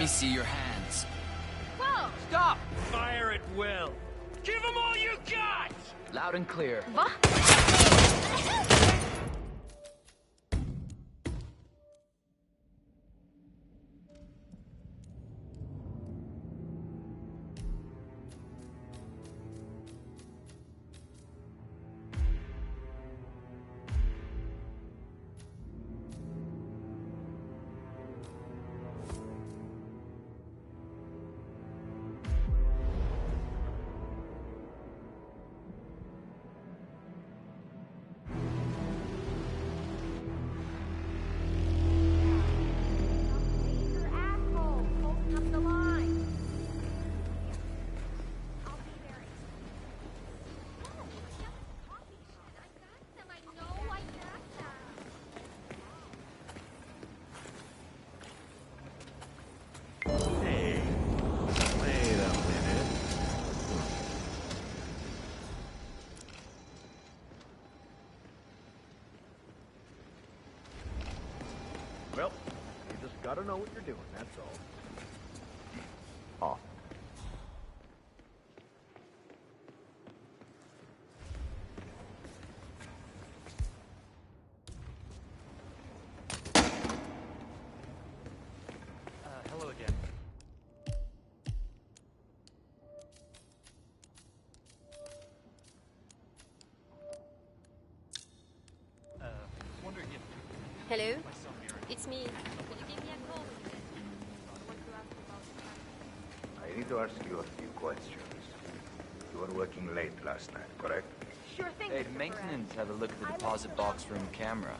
see your hands. Whoa! Stop! Fire at will! Give them all you got! Loud and clear. What? Well, you just gotta know what you're doing, that's all. Off. Hello again. Wondering if... Hello? It's me. Could you give me a call? I need to ask you a few questions. You were working late last night, correct? Sure thing. Hey, maintenance have a look at the deposit box room camera.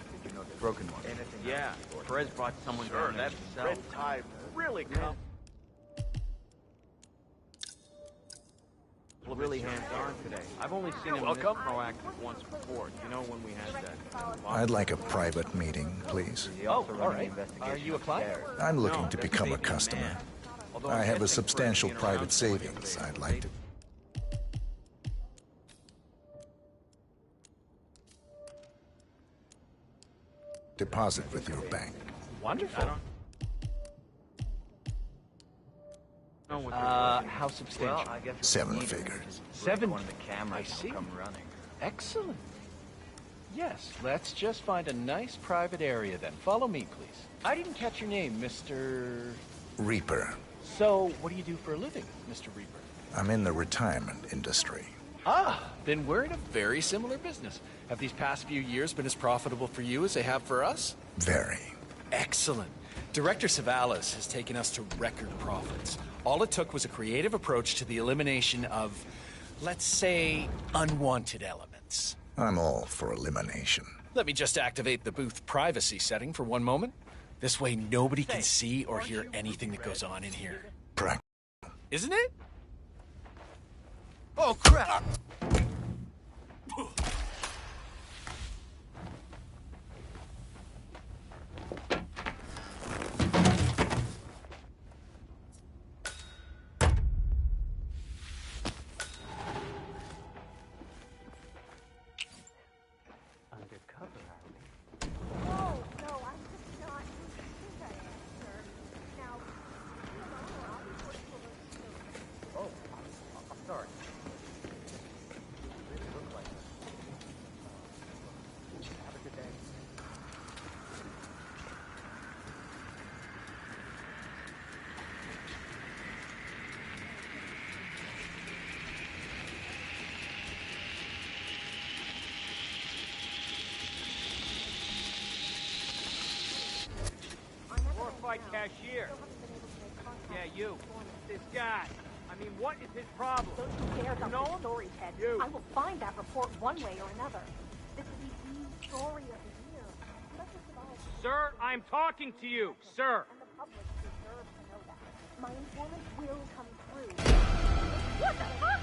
Broken one. Yeah, Perez brought someone down there himself. Red tide really come. Really hands-on today. I've only seen him this proactive once before. You know when we had that... I'd like a private meeting, please. Oh, all right. Are you a client? I'm looking to become a customer. I have a substantial private savings I'd like to... deposit with your bank. Wonderful. How substantial? Well, I guess 7 figures. 7? One of the cameras I see. will come running. Excellent. Yes, let's just find a nice private area then. Follow me, please. I didn't catch your name, Mr... Reaper. So, what do you do for a living, Mr. Reaper? I'm in the retirement industry. Ah, then we're in a very similar business. Have these past few years been as profitable for you as they have for us? Very. Excellent. Director Savalas has taken us to record profits. All it took was a creative approach to the elimination of, let's say, unwanted elements. I'm all for elimination. Let me just activate the booth privacy setting for one moment. This way nobody can see or hear anything that goes on in here. Practical. Isn't it? Oh, crap! Cashier. Yeah, you. This guy. I mean, what is his problem? Don't you dare dump the story, Ted. You. I will find that report one way or another. This is the huge story of the year. Let's just about... Sir, I'm talking to you, sir. And the public deserves to know that. My informant will come through. What the fuck?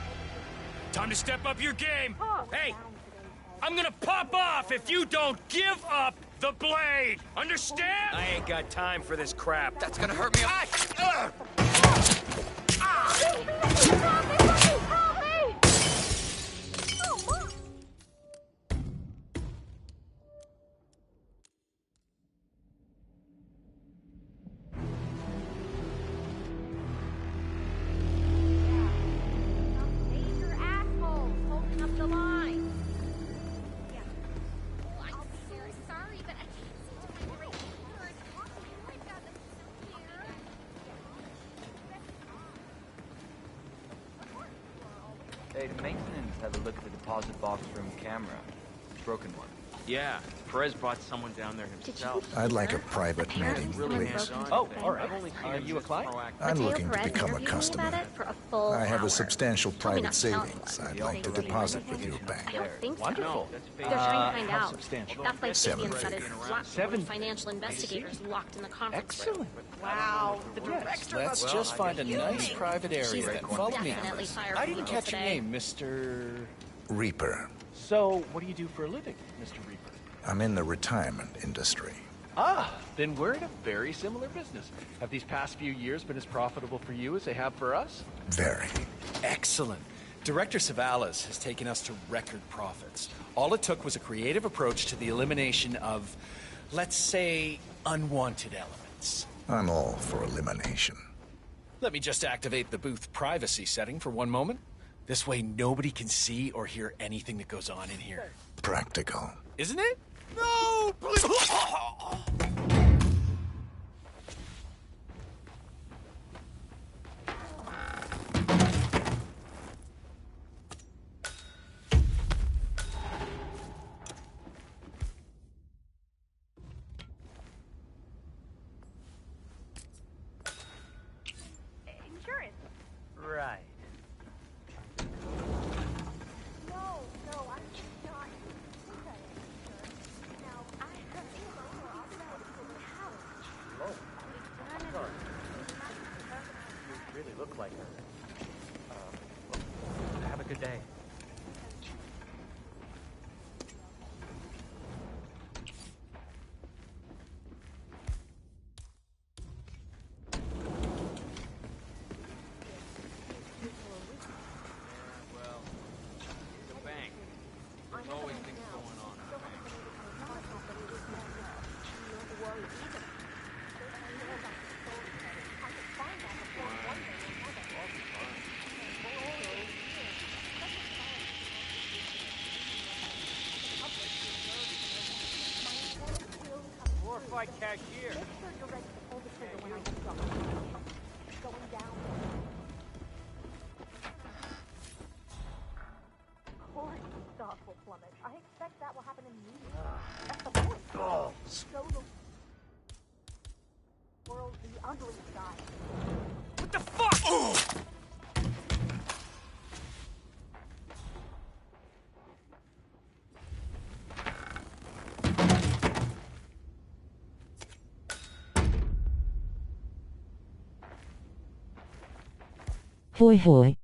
Time to step up your game. Oh, Hey, down today, Ted. I'm gonna pop off if you don't give up the blade. Understand? I ain't got time for this crap. That's gonna hurt me. Hey, maintenance have a look at the deposit box room camera. Broken one. Yeah, Perez brought someone down there himself. I'd like a private Apparently meeting, someone please. broke into Oh, the all thing. right. Are you a client? I'm Mateo looking to Perez become a interviewed me customer. about it for a full I have hour. a substantial Told me not private to tell savings anyone. I'd like to They really deposit like with it. your I bank. don't think so. Wonderful. They're trying to find How out. substantial? That's why Seven safety and figures. is locked Seven with financial investigators locked in the conference room. Excellent. Wow, the Yes, director let's of just find a nice private area She's then. Follow me. definitely firing I didn't people catch your today. name, Mr. Reaper. So, what do you do for a living, Mr. Reaper? I'm in the retirement industry. Ah, then we're in a very similar business. Have these past few years been as profitable for you as they have for us? Very. Excellent. Director Savalas has taken us to record profits. All it took was a creative approach to the elimination of, let's say, unwanted elements. I'm all for elimination. Let me just activate the booth privacy setting for one moment. This way nobody can see or hear anything that goes on in here. Practical. Isn't it? No, please. Insurance. Right. No, I'm not. Okay, insurance. Now, I have to go outside of the house. You really look like her. Have a good day. Glorified cashier. Make sure you're ready to pull the trigger when I get going. Going down. Of course, the stock will plummet. I expect that will happen immediately. That's the point. Show the world the ugly side. What the fuck? Hoi hoi.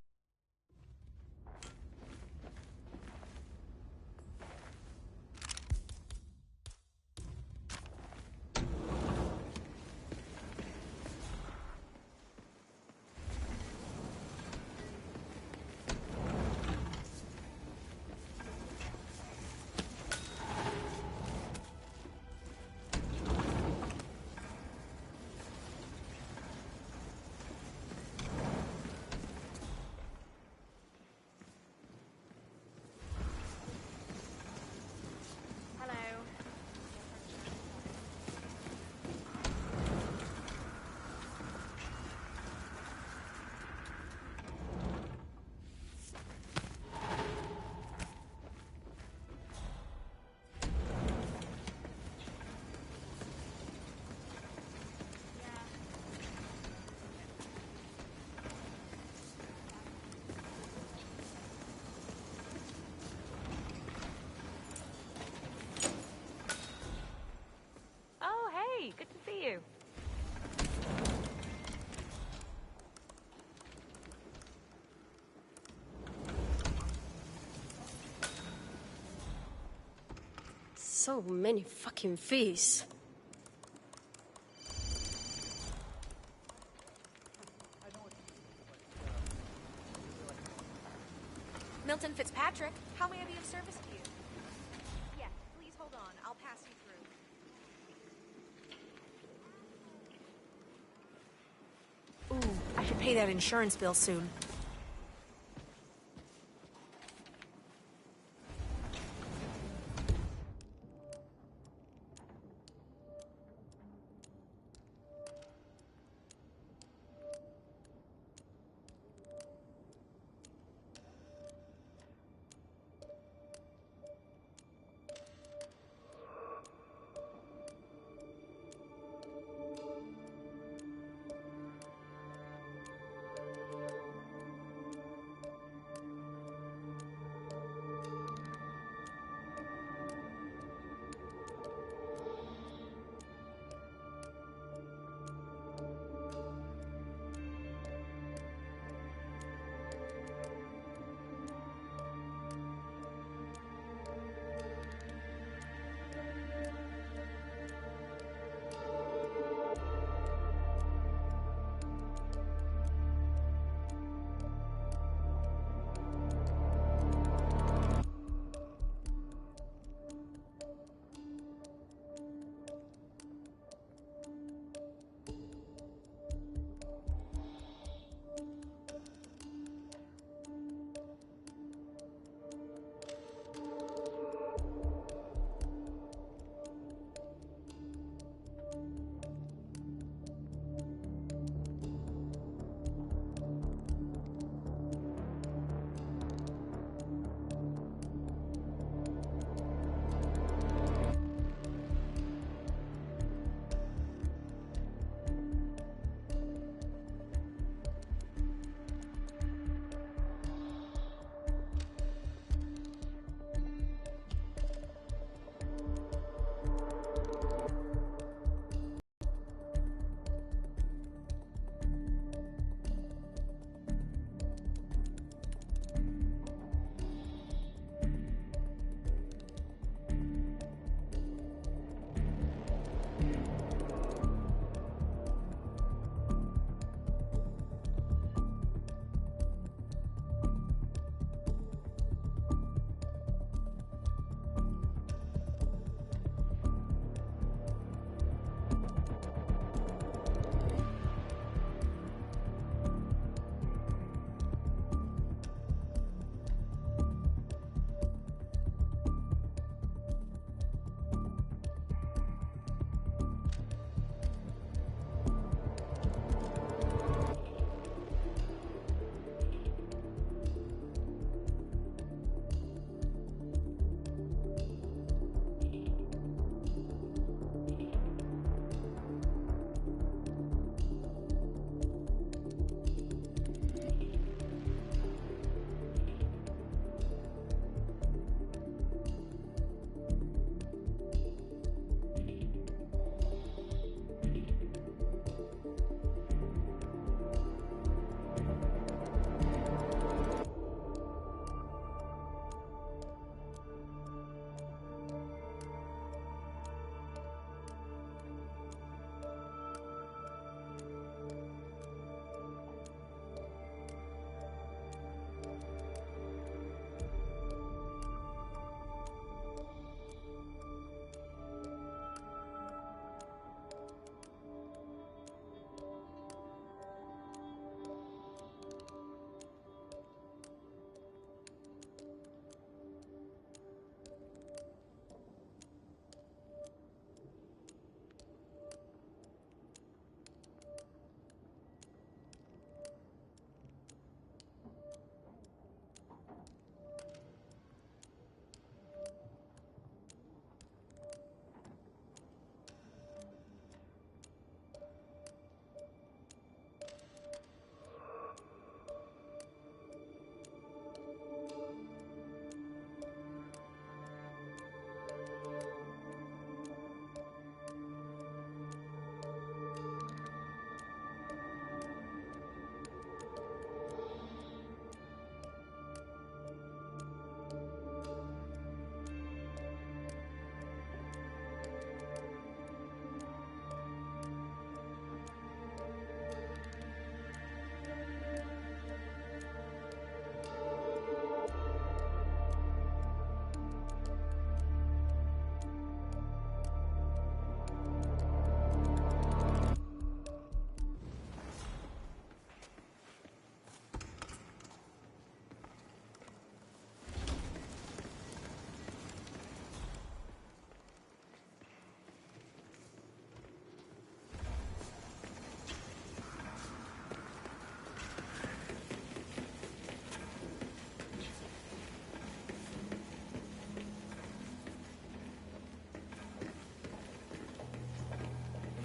Hello. Oh, hey, good to see you. So many fucking fees. Milton Fitzpatrick, how may I be of service to you? Yes, please hold on. I'll pass you through. Ooh, I should pay that insurance bill soon.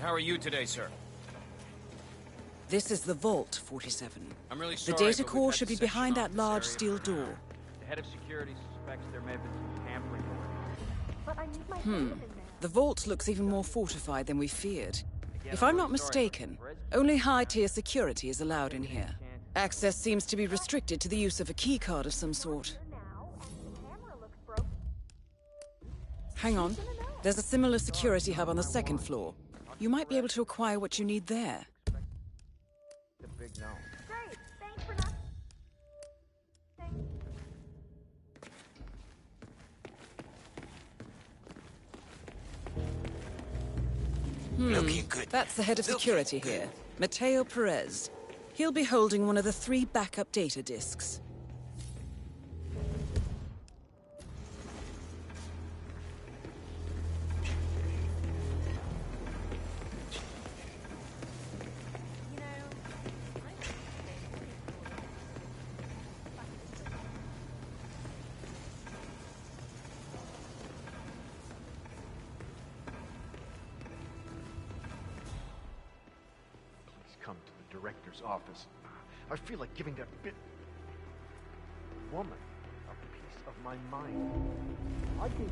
How are you today, sir? This is the vault, 47. I'm really The sorry, data but we've core had should to be section behind off that this large area steel for now. door. The head of security suspects there may have been some tampering. But I need my hand in there. The vault looks even more fortified than we feared. If I'm not mistaken, only high-tier security is allowed in here. Access seems to be restricted to the use of a keycard of some sort. Now, and the camera looks broken. Hang on. There's a similar security hub on the second floor. You might be able to acquire what you need there. The big no. Great, thanks for not... That's the head of security here, Mateo Perez. He'll be holding one of the 3 backup data disks. Please come to the director's office. I feel like giving that woman a piece of my mind. I can...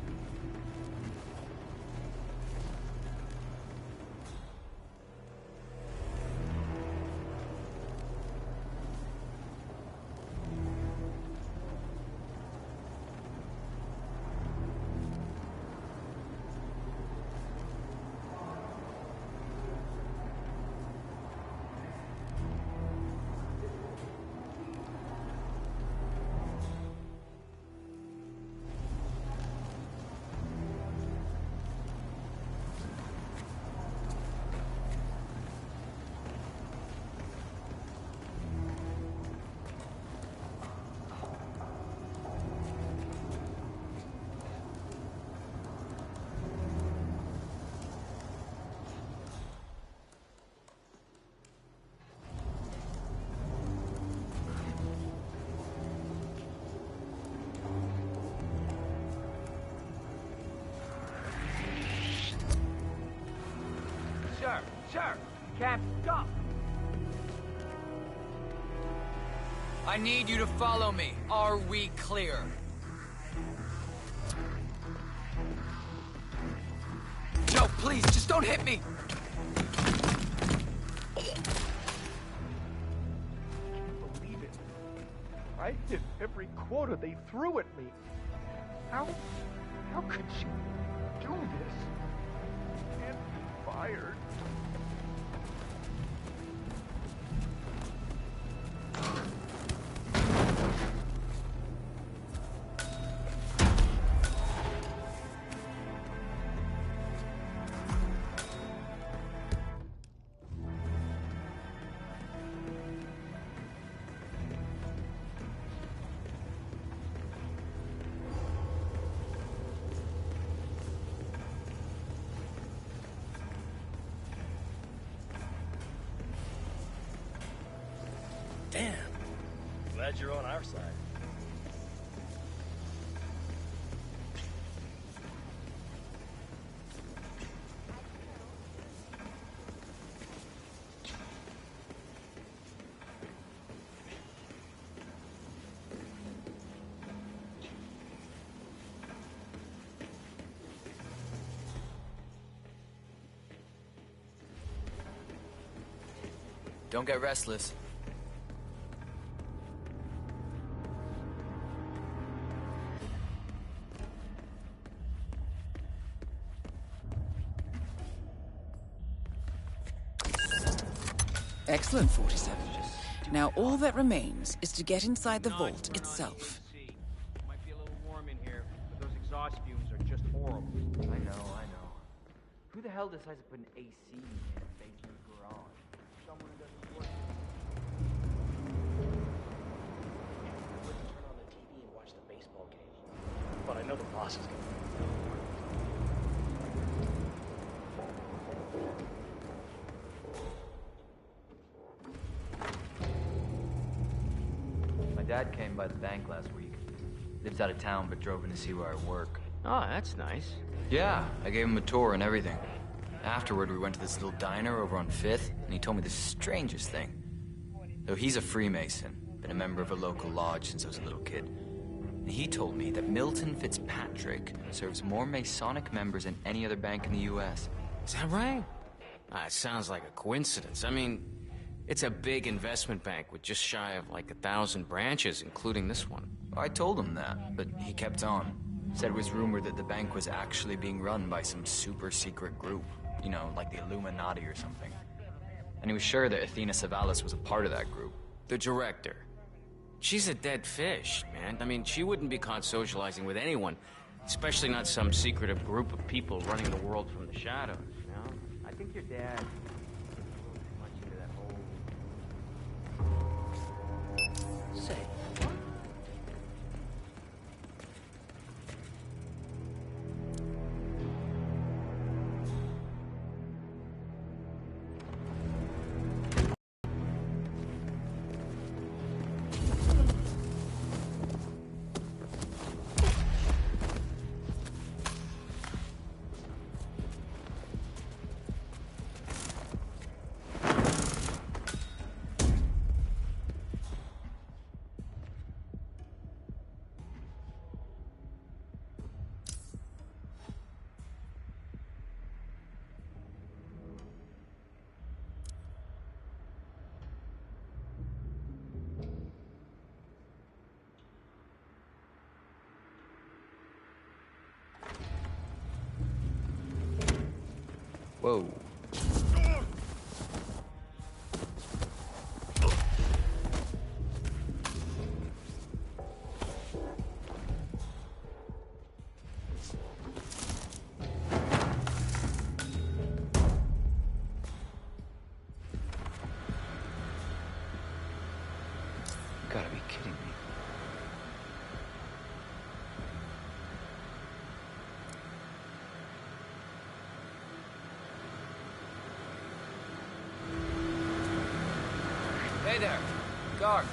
Sir, can't stop. I need you to follow me. Are we clear? No, please, just don't hit me. Believe it. I hit every quota they threw at me. How could she do this? And be fired. Damn. Glad you're on our side. Don't get restless. Excellent, 47. Now all that remains is to get inside the vault itself. Might be a little warm in here, but those exhaust fumes are just horrible. I know. Who the hell decides to put an AC in a basement garage? Someone who doesn't work. I wouldn't turn on the TV and watch the baseball game. But I know the boss is gonna. My dad came by the bank last week. Lives out of town, but drove in to see where I work. Oh, that's nice. Yeah, I gave him a tour and everything. Afterward, we went to this little diner over on 5th, and he told me the strangest thing. Though he's a Freemason, been a member of a local lodge since I was a little kid. And he told me that Milton Fitzpatrick serves more Masonic members than any other bank in the U.S. Is that right? It sounds like a coincidence. I mean, it's a big investment bank with just shy of like 1,000 branches, including this one. I told him that, but he kept on. Said it was rumored that the bank was actually being run by some super secret group. You know, like the Illuminati or something. And he was sure that Athena Savalas was a part of that group. The director. She's a dead fish, man. I mean, she wouldn't be caught socializing with anyone, especially not some secretive group of people running the world from the shadows, you know? I think your dad... much into that whole... Say, Whoa. You gotta be kidding me. Hey there, guard.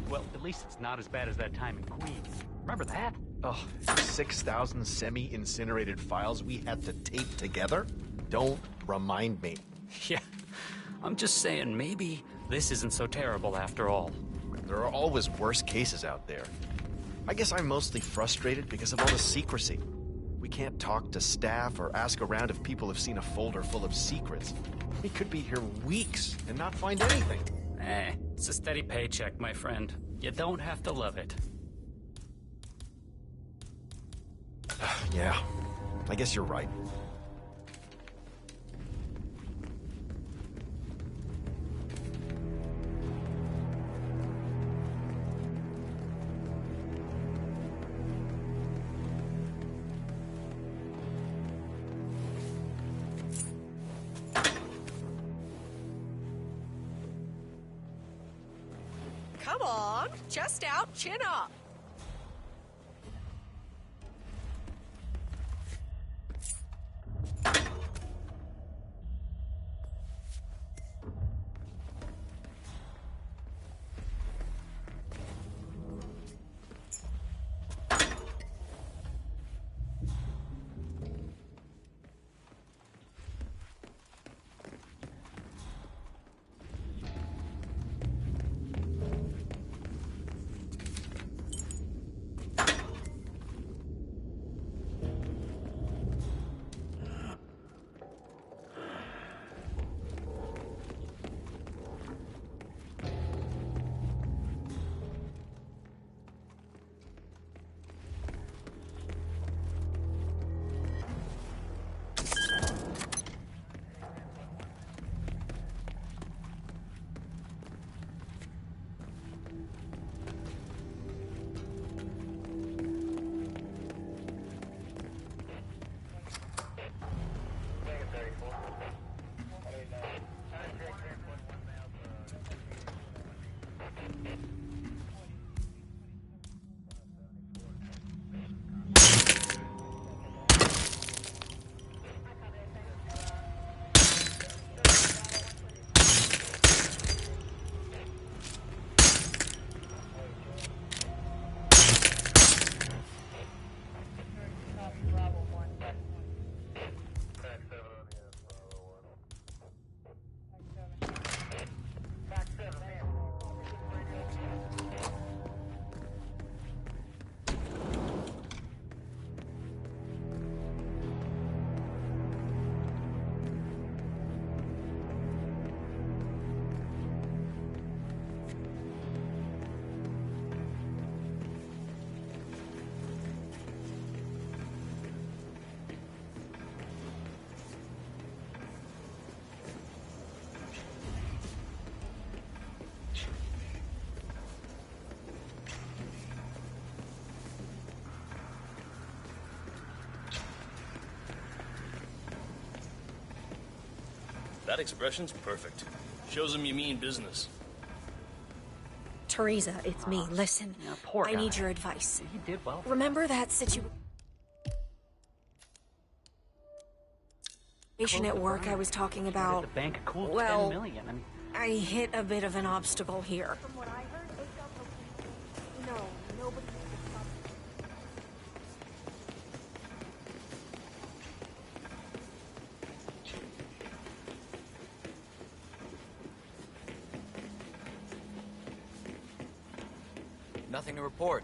Well, at least it's not as bad as that time in Queens. Remember that? Oh, 6,000 semi-incinerated files we had to tape together? Don't remind me. Yeah. I'm just saying, maybe this isn't so terrible after all. There are always worse cases out there. I guess I'm mostly frustrated because of all the secrecy. We can't talk to staff or ask around if people have seen a folder full of secrets. We could be here weeks and not find anything. It's a steady paycheck, my friend. You don't have to love it. Yeah, I guess you're right. Come on, chest out, chin up. That expression's perfect. Shows them you mean business. Teresa, it's me. Listen, poor I guy. need your advice. He did well. Remember that situation at work I was talking about? The bank cooled Well, 10 million. I mean, I hit a bit of an obstacle here. From what I heard, they felt no, nobody was Nothing to report.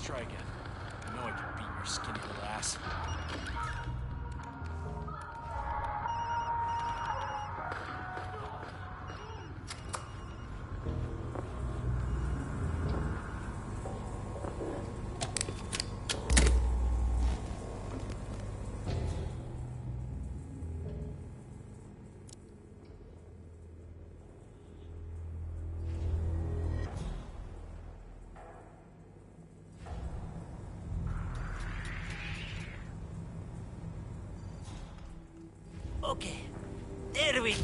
Try again. I know I can beat your skinny little ass. Okay. There we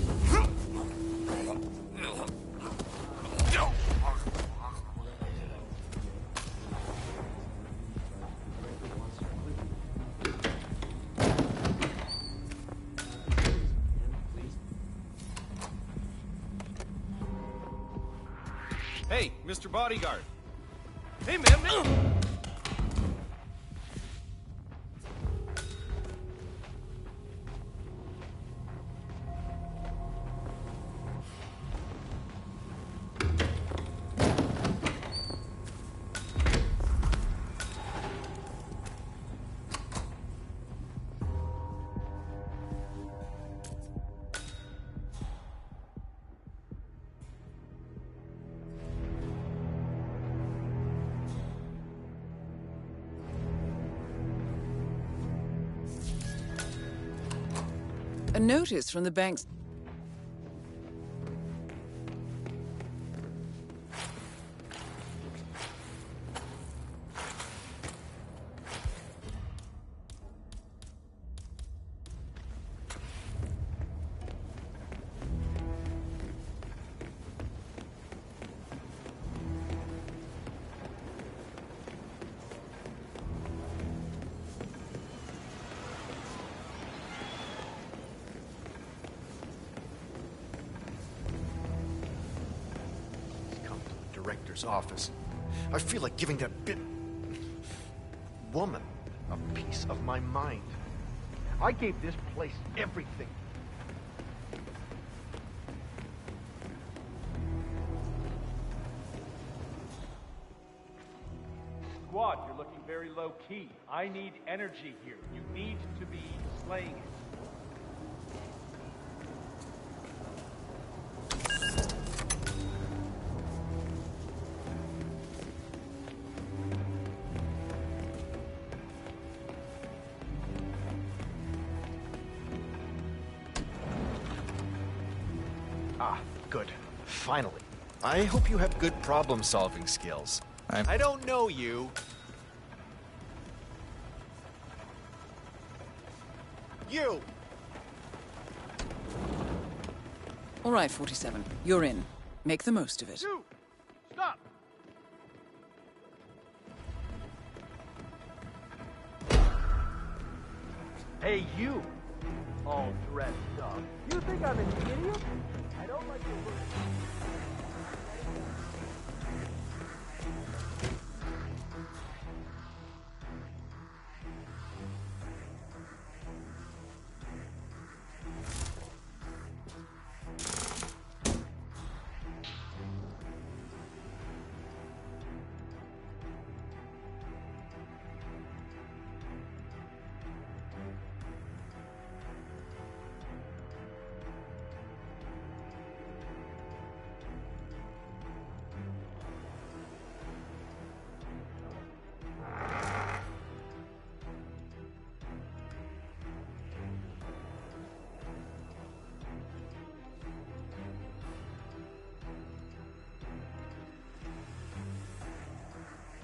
Hey, Mr. Bodyguard. Hey, man. A notice from the bank's... Director's office. I feel like giving that woman a piece of my mind. I gave this place everything. Squad, you're looking very low-key. I need energy here. You need to be slaying it. Good. Finally. I hope you have good problem-solving skills. I don't know you. You! All right, 47. You're in. Make the most of it. You! Stop! Hey, you! All dressed up. You think I'm an idiot? I don't like your look.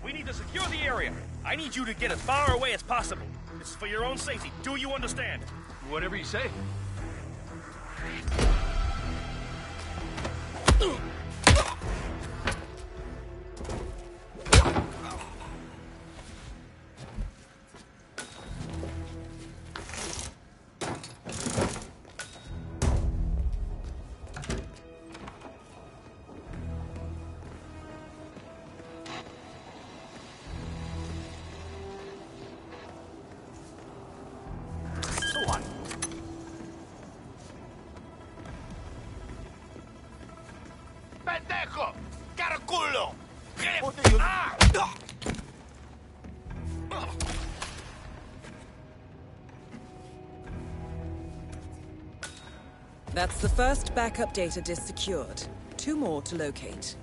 We need to secure the area. I need you to get as far away as possible. This is for your own safety. Do you understand? Whatever you say. Pendejo! ¡Caraculo! That's the first backup data disk secured. 2 more to locate.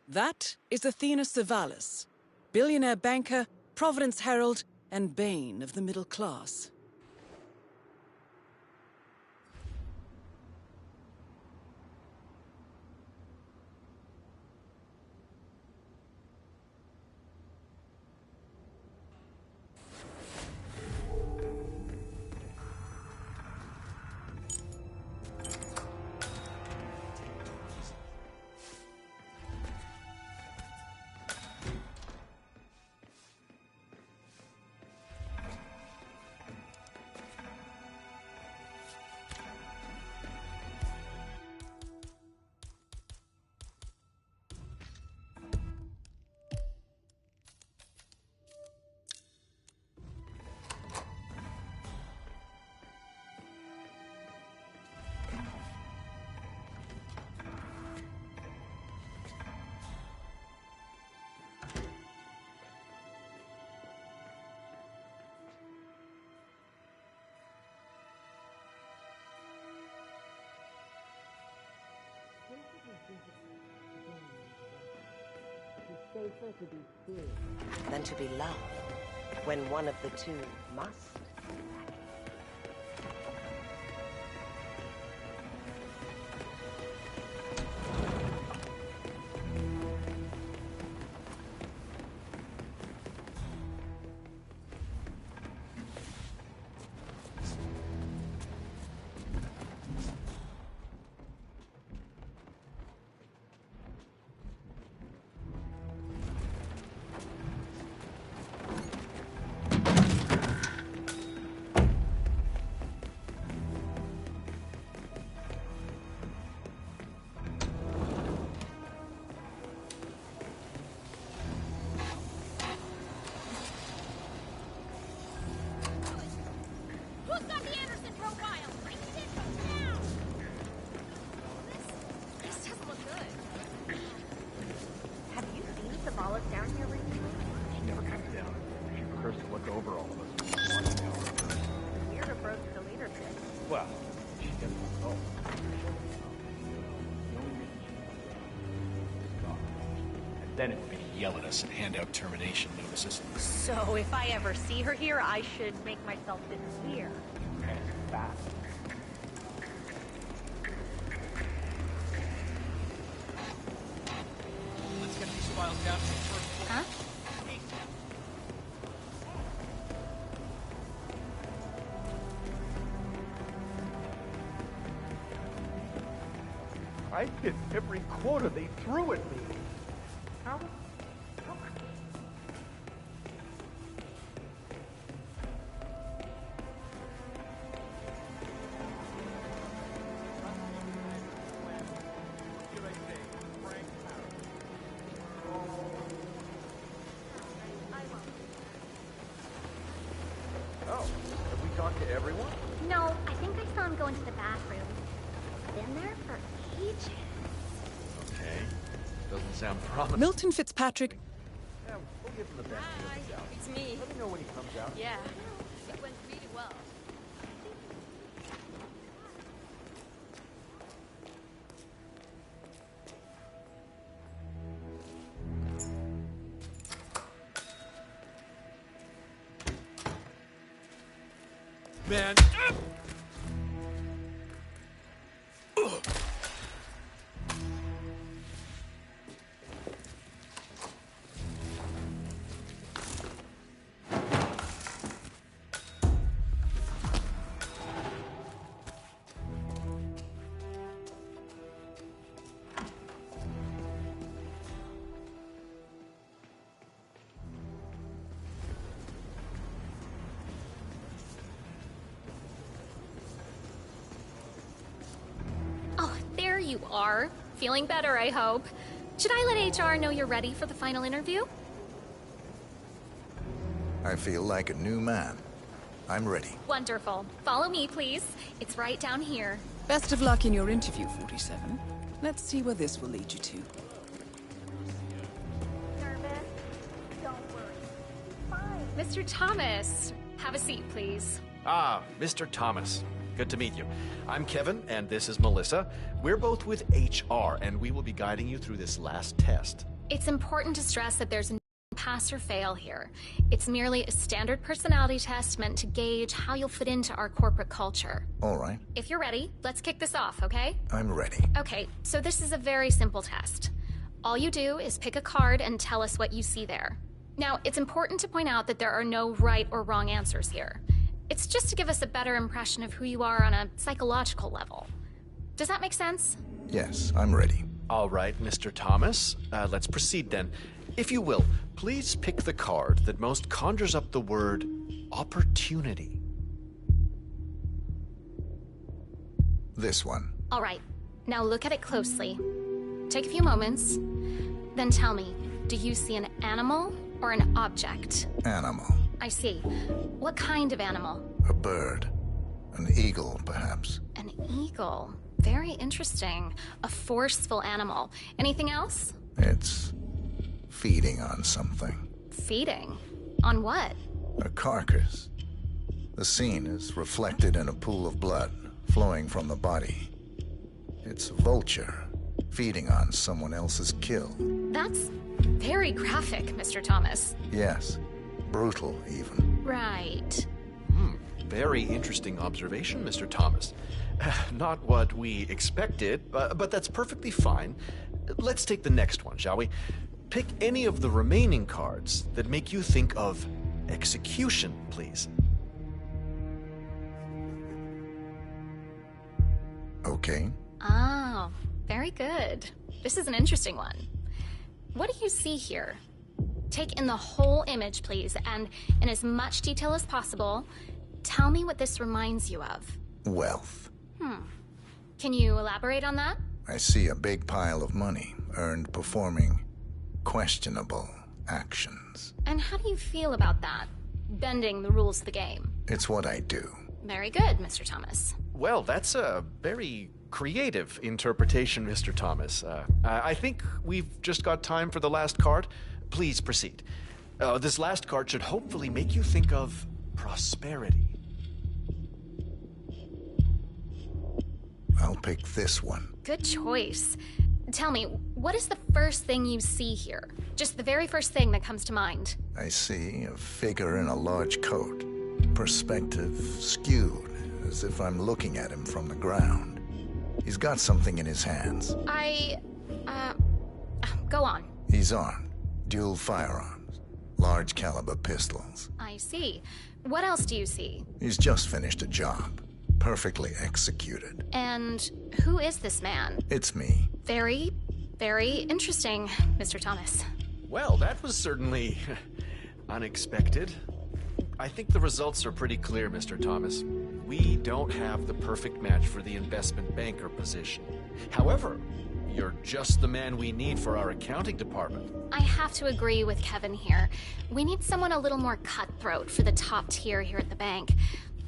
That is Athena Savalas, billionaire banker, Providence Herald, and bane of the middle class. Safer to be feared than to be loved, when one of the two must. Then it would be to yell at us and hand out termination notices. So if I ever see her here, I should make myself disappear. Okay, fast. Let's get these files down to the first floor. Huh? I hit every quota they threw at me. How could... Oh, have we talked to everyone? No, I think I saw him go into the bathroom. Been there for ages. Okay. Doesn't sound promising. Milton Fitzpatrick. Yeah, we'll give him the benefit of the doubt. It's me. Let me know when he comes out. Yeah, it went really well. Man. There you are. Feeling better, I hope. Should I let HR know you're ready for the final interview? I feel like a new man. I'm ready. Wonderful. Follow me, please. It's right down here. Best of luck in your interview, 47. Let's see where this will lead you to. Nervous? Don't worry. Fine. Mr. Thomas, have a seat, please. Ah, Mr. Thomas. Good to meet you. I'm Kevin, and this is Melissa. We're both with HR, and we will be guiding you through this last test. It's important to stress that there's no pass or fail here. It's merely a standard personality test meant to gauge how you'll fit into our corporate culture. All right. If you're ready, let's kick this off, okay? I'm ready. Okay, so this is a very simple test. All you do is pick a card and tell us what you see there. Now, it's important to point out that there are no right or wrong answers here. It's just to give us a better impression of who you are on a psychological level. Does that make sense? Yes, I'm ready. All right, Mr. Thomas. Let's proceed then. If you will, please pick the card that most conjures up the word opportunity. This one. All right, now look at it closely. Take a few moments, then tell me, do you see an animal or an object? Animal. I see. What kind of animal? A bird. An eagle, perhaps. An eagle. Very interesting. A forceful animal. Anything else? It's feeding on something. Feeding? On what? A carcass. The scene is reflected in a pool of blood flowing from the body. It's a vulture feeding on someone else's kill. That's very graphic, Mr. Thomas. Yes. Brutal, even. Right. Very interesting observation, Mr. Thomas. Not what we expected, but that's perfectly fine. Let's take the next one, shall we? Pick any of the remaining cards that make you think of execution, please. Okay. Oh, very good. This is an interesting one. What do you see here? Take in the whole image, please, and in as much detail as possible, tell me what this reminds you of. Wealth. Can you elaborate on that? I see a big pile of money earned performing questionable actions. And how do you feel about that? Bending the rules of the game. It's what I do. Very good, Mr. Thomas. Well, that's a very creative interpretation, Mr. Thomas. I think we've just got time for the last card. Please proceed. This last card should hopefully make you think of prosperity. I'll pick this one. Good choice. Tell me, what is the first thing you see here? Just the very first thing that comes to mind. I see a figure in a large coat. Perspective skewed, as if I'm looking at him from the ground. He's got something in his hands. Go on. He's armed. Dual firearms. Large caliber pistols. I see. What else do you see? He's just finished a job. Perfectly executed. And who is this man? It's me. Very, very interesting, Mr. Thomas. Well, that was certainly unexpected. I think the results are pretty clear, Mr. Thomas. We don't have the perfect match for the investment banker position. However, you're just the man we need for our accounting department. I have to agree with Kevin here. We need someone a little more cutthroat for the top tier here at the bank.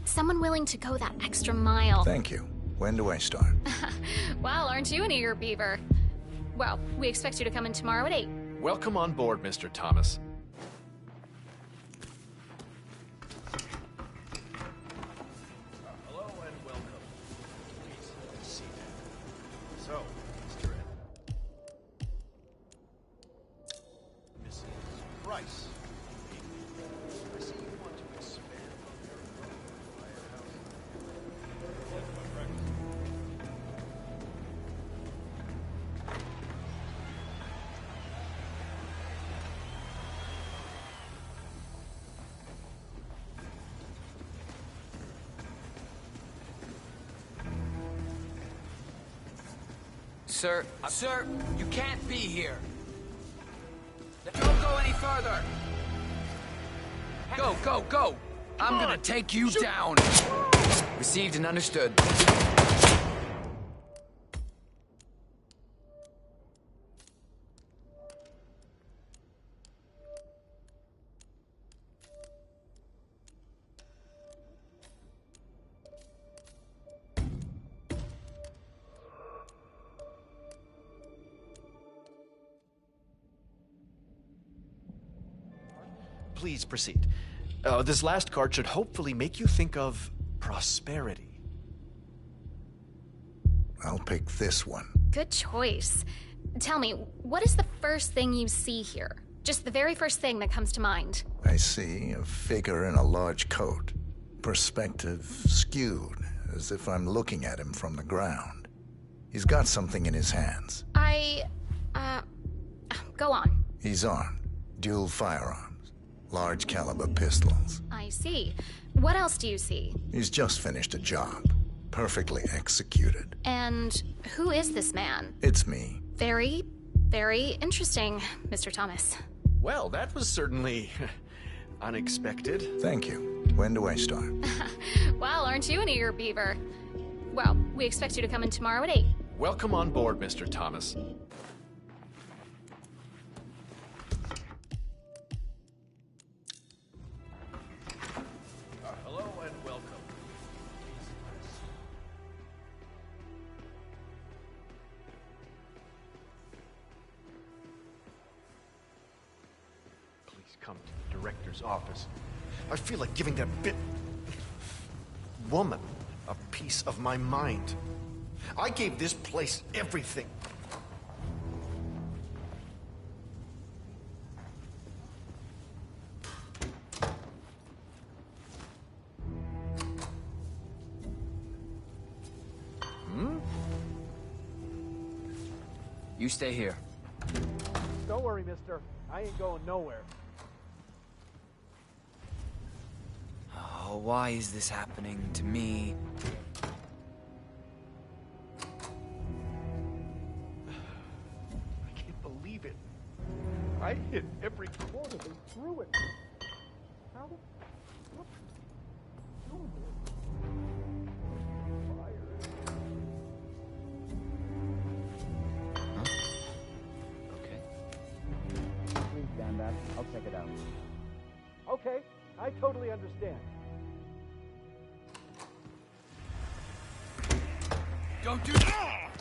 Someone willing to go that extra mile. Thank you. When do I start? Well, aren't you an eager beaver? Well, we expect you to come in tomorrow at 8. Welcome on board, Mr. Thomas. Hello and welcome. Please have a seat. So, Mr. Ed. Mrs. Price. I see you want to expand on your firehouse. Sir, you can't be here. Don't go any further. Go. I'm gonna take you down. Received and understood. Please proceed. This last card should hopefully make you think of prosperity. I'll pick this one. Good choice. Tell me, what is the first thing you see here? Just the very first thing that comes to mind. I see a figure in a large coat. Perspective skewed, as if I'm looking at him from the ground. He's got something in his hands. Go on. He's armed. Dual firearms. Large caliber pistols. I see. What else do you see? He's just finished a job. Perfectly executed. And who is this man? It's me. Very, very interesting, Mr. Thomas. Well, that was certainly unexpected. Thank you. When do I start? Well, aren't you an eager beaver? Well, we expect you to come in tomorrow at 8. Welcome on board, Mr. Thomas. Hello and welcome. Please come to the director's office. I feel like giving that woman a piece of my mind. I gave this place everything. You stay here. Don't worry, mister. I ain't going nowhere. Oh, why is this happening to me? I can't believe it. I hit every corner they threw at me. How? What? Doing this? Please stand back. I'll check it out. Okay, I totally understand. Don't do that!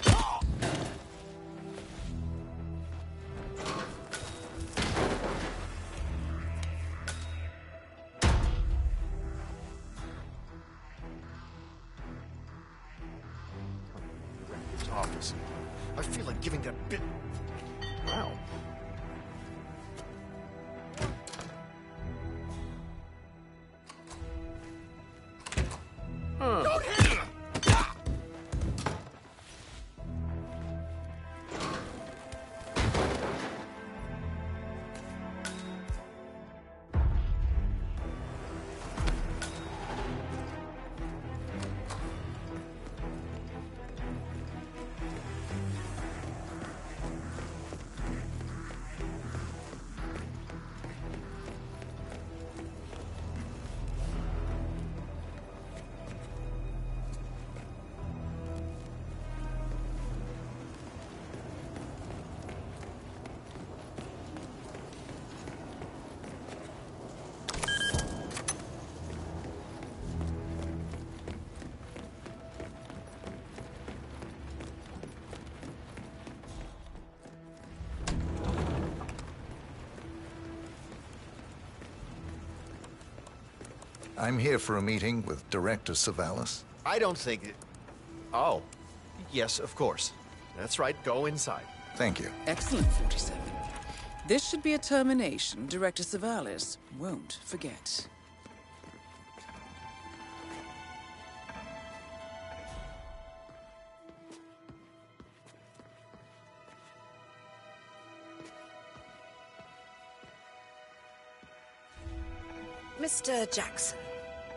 Director's office. I feel like giving that bit. Wow. Don't hit him! I'm here for a meeting with Director Savalas. I don't think it... Oh. Yes, of course. That's right. Go inside. Thank you. Excellent, 47. This should be a termination Director Savalas won't forget. Mr. Jackson,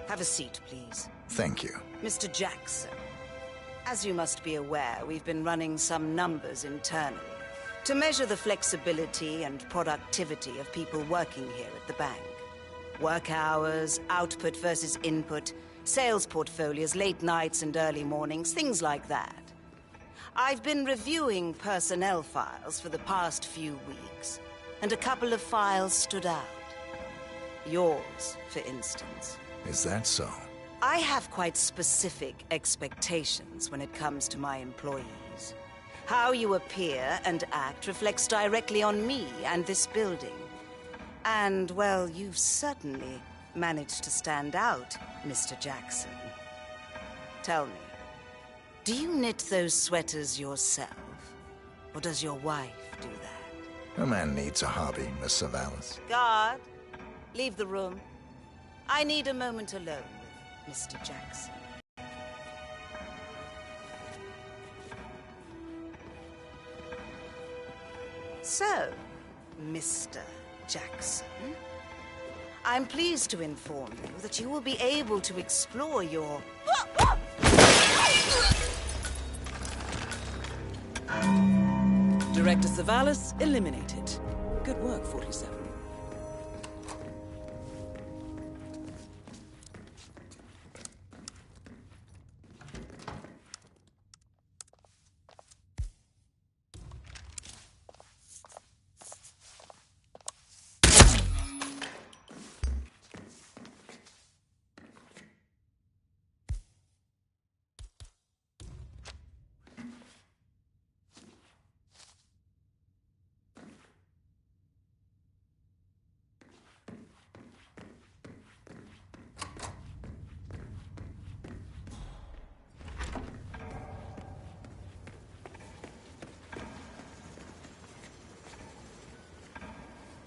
have a seat, please. Thank you. Mr. Jackson, as you must be aware, we've been running some numbers internally to measure the flexibility and productivity of people working here at the bank. Work hours, output versus input, sales portfolios, late nights and early mornings, things like that. I've been reviewing personnel files for the past few weeks, and a couple of files stood out. Yours, for instance. Is that so? I have quite specific expectations when it comes to my employees. How you appear and act reflects directly on me and this building. And, well, you've certainly managed to stand out, Mr. Jackson. Tell me, do you knit those sweaters yourself? Or does your wife do that? A man needs a hobby, Miss Savalas. Guard, leave the room. I need a moment alone with Mr. Jackson. So, Mr. Jackson, I'm pleased to inform you that you will be able to explore your... Director Savalas eliminated. Good work, 47.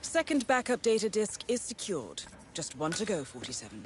Second backup data disk is secured. Just one to go, 47.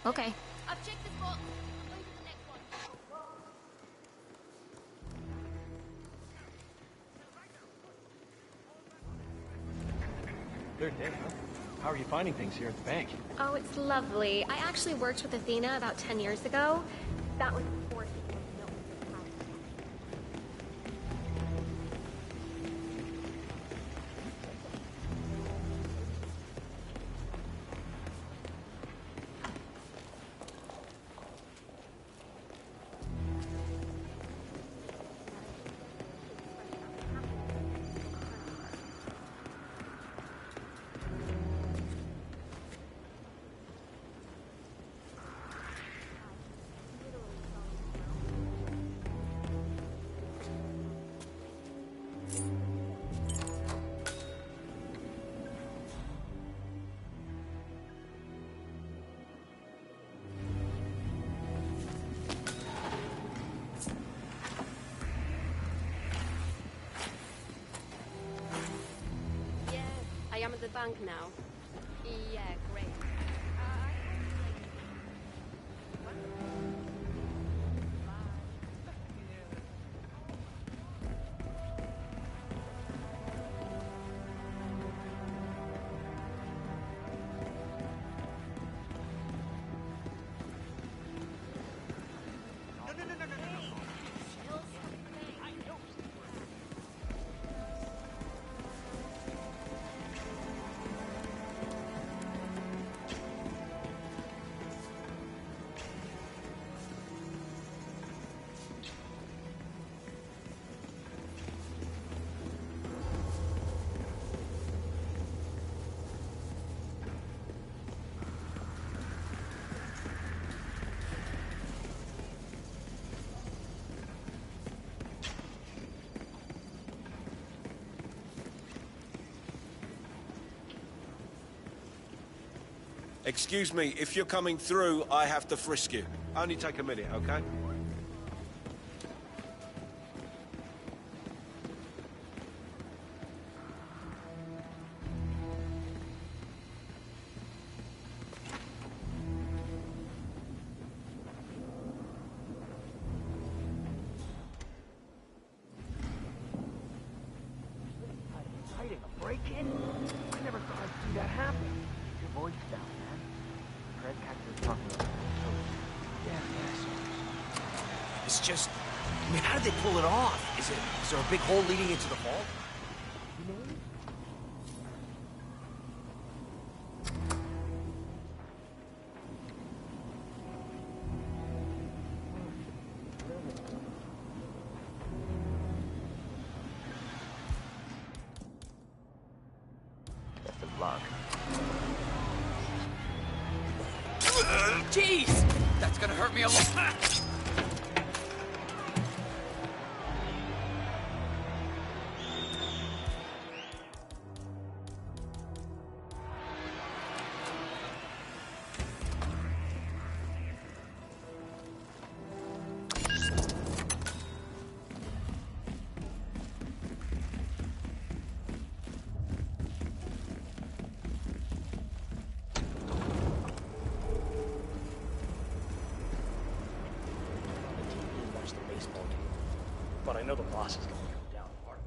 Okay. I've checked this box. I'm going to the next one. They're dead, huh? How are you finding things here at the bank? Oh, it's lovely. I actually worked with Athena about 10 years ago. That was before she came to know me. I am at the bank now. Yeah, great. Excuse me, if you're coming through, I have to frisk you. Only take a minute, okay? Hiding a break-in? I never thought I'd see that happen. Your voice down, man. Fred Catcher's talking about yeah. It's just... I mean, how did they pull it off? Is there a big hole leading into the vault? You know? Best of luck. Jeez! That's gonna hurt me a lot. But I know the boss is gonna come down hard.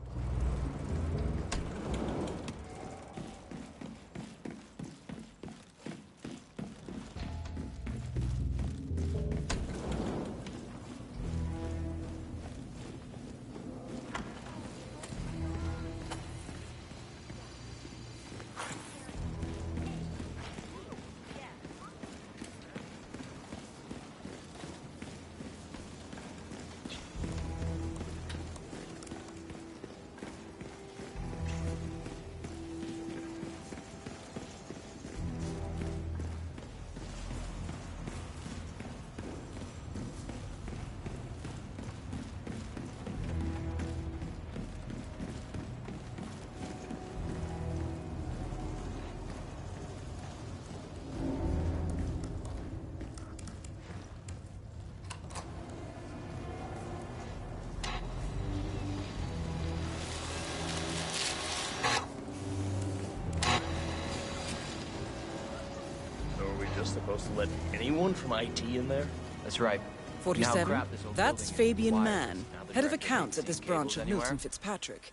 Supposed to let anyone from IT in there? That's right. 47. That's Fabian Mann, head of accounts at this branch of Milton Fitzpatrick.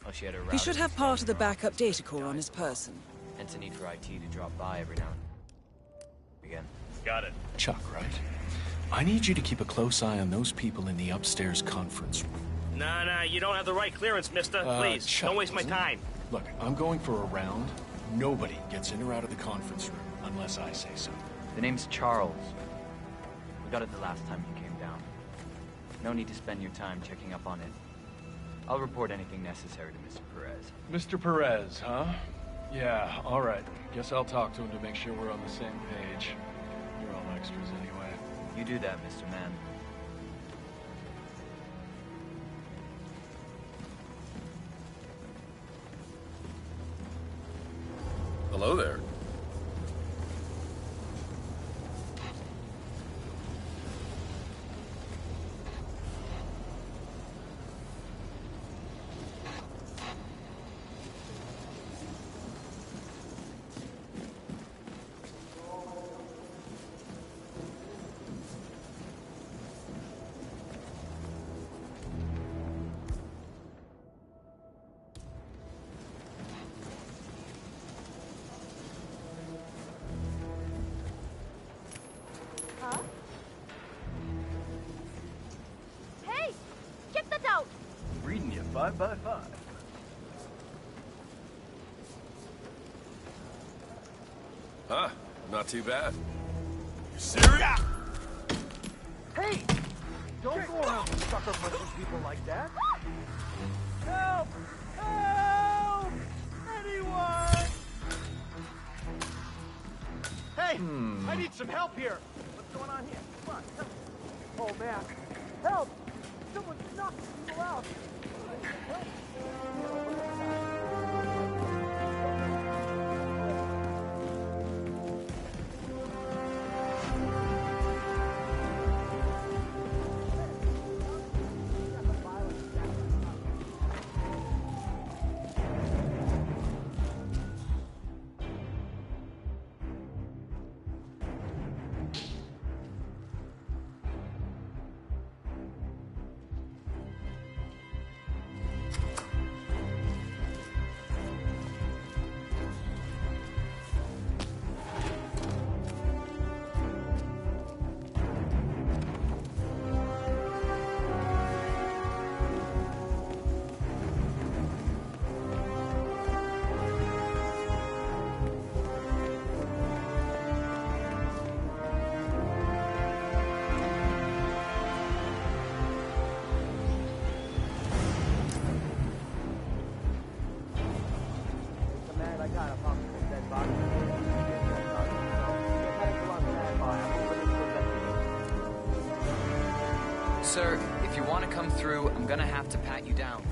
He should have part of the backup data core on his person. Hence the need for IT to drop by every now and again. Got it. Chuck, right? I need you to keep a close eye on those people in the upstairs conference room. Nah, you don't have the right clearance, mister. Please, Chuck, don't waste my time. Look, I'm going for a round. Nobody gets in or out of the conference room unless I say so. The name's Charles. We got it the last time you came down. No need to spend your time checking up on it. I'll report anything necessary to Mr. Perez. Mr. Perez, huh? Yeah, all right. Guess I'll talk to him to make sure we're on the same page. You're all extras anyway. You do that, Mr. Mann. Hello there. Huh? Hey! Check that out! Reading you 5 by 5. Huh? Not too bad. You serious? Hey! Don't go around sucker punching people like that. Help! Help! Anyone! Hey! I need some help here! What's going on here? Come on, help! Oh, man. Help! Someone's knocking people out! Help! Sir, if you want to come through, I'm gonna have to pat you down.